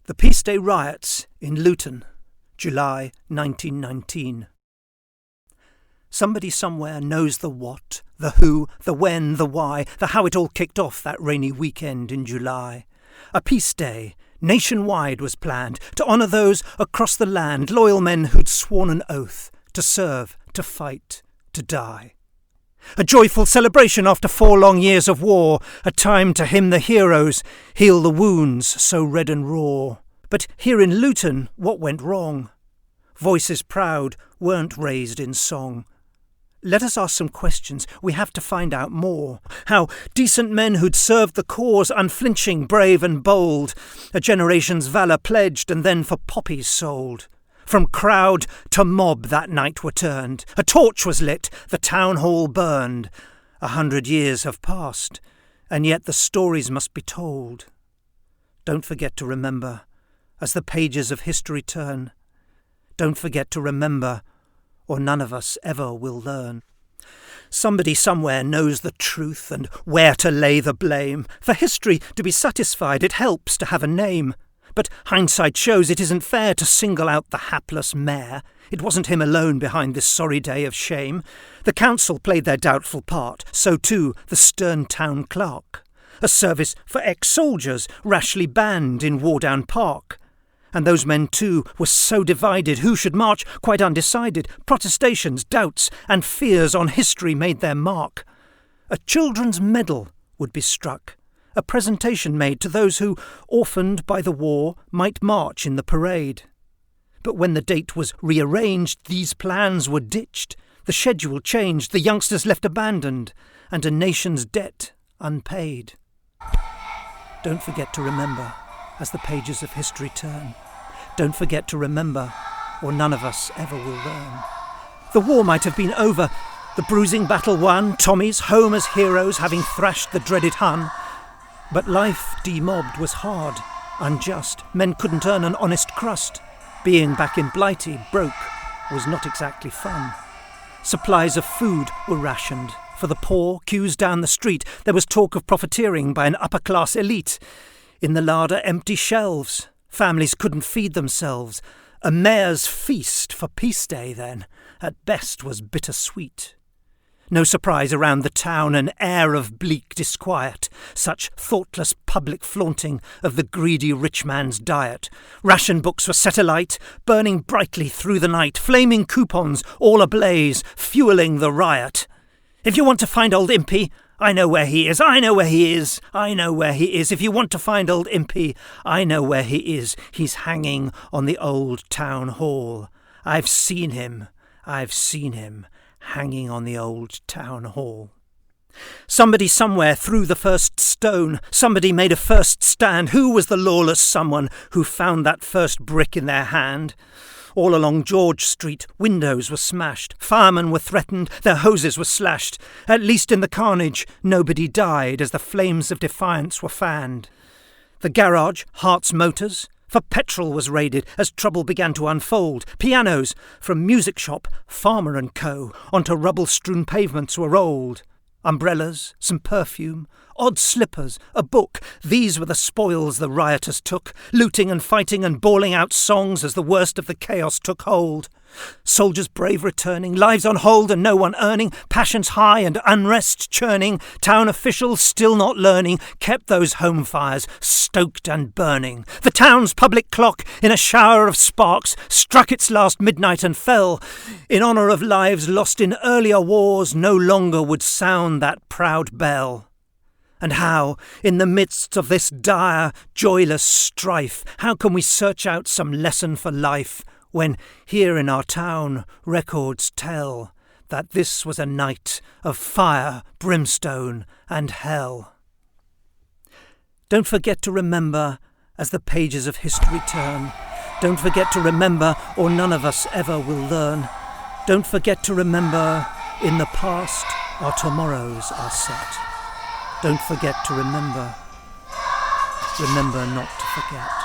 The Peace Day Riots in Luton, July 1919. Somebody somewhere knows the what, the who, the when, the why, the how it all kicked off that rainy weekend in July. A peace day, nationwide, was planned to honour those across the land, loyal men who'd sworn an oath to serve, to fight, to die. A joyful celebration after 4 long years of war, a time to hymn the heroes, heal the wounds so red and raw. But here in Luton, what went wrong? Voices proud weren't raised in song. Let us ask some questions, we have to find out more. How decent men who'd served the cause, unflinching, brave and bold, a generation's valour pledged and then for poppies sold. From crowd to mob that night were turned. A torch was lit, the town hall burned. 100 years have passed, and yet the stories must be told. Don't forget to remember, as the pages of history turn. Don't forget to remember, or none of us ever will learn. Somebody somewhere knows the truth and where to lay the blame. For history to be satisfied, it helps to have a name. But hindsight shows it isn't fair to single out the hapless mayor. It wasn't him alone behind this sorry day of shame. The council played their doubtful part, so too the stern town clerk. A service for ex-soldiers rashly banned in Wardown Park. And those men too were so divided, who should march, quite undecided. Protestations, doubts and fears on history made their mark. A children's medal would be struck. A presentation made to those who, orphaned by the war, might march in the parade. But when the date was rearranged, these plans were ditched. The schedule changed, the youngsters left abandoned, and a nation's debt unpaid. Don't forget to remember, as the pages of history turn. Don't forget to remember, or none of us ever will learn. The war might have been over, the bruising battle won, Tommies home as heroes having thrashed the dreaded Hun. But life demobbed was hard, unjust. Men couldn't earn an honest crust. Being back in Blighty, broke, was not exactly fun. Supplies of food were rationed. For the poor, queues down the street, there was talk of profiteering by an upper-class elite. In the larder, empty shelves. Families couldn't feed themselves. A mayor's feast for Peace Day, then, at best was bittersweet. No surprise around the town, an air of bleak disquiet, such thoughtless public flaunting of the greedy rich man's diet. Ration books were set alight, burning brightly through the night, flaming coupons all ablaze, fueling the riot. If you want to find old Impey, I know where he is, I know where he is, I know where he is. If you want to find old Impey, I know where he is. He's hanging on the old town hall. I've seen him, hanging on the old town hall. Somebody somewhere threw the first stone. Somebody made a first stand. Who was the lawless someone who found that first brick in their hand? All along George Street, windows were smashed. Firemen were threatened. Their hoses were slashed. At least in the carnage, nobody died as the flames of defiance were fanned. The garage, Hart's Motors, for petrol was raided as trouble began to unfold. Pianos from Music Shop, Farmer & Co. onto rubble-strewn pavements were rolled. Umbrellas, some perfume, odd slippers, a book. These were the spoils the rioters took, looting and fighting and bawling out songs as the worst of the chaos took hold. Soldiers brave returning, lives on hold and no one earning, passions high and unrest churning. Town officials still not learning kept those home fires stoked and burning. The town's public clock, in a shower of sparks, struck its last midnight and fell. In honour of lives lost in earlier wars, no longer would sound that proud bell. And how, in the midst of this dire, joyless strife, how can we search out some lesson for life, when here in our town records tell that this was a night of fire, brimstone and hell? Don't forget to remember as the pages of history turn. Don't forget to remember, or none of us ever will learn. Don't forget to remember, in the past our tomorrows are set. Don't forget to remember. Remember not to forget.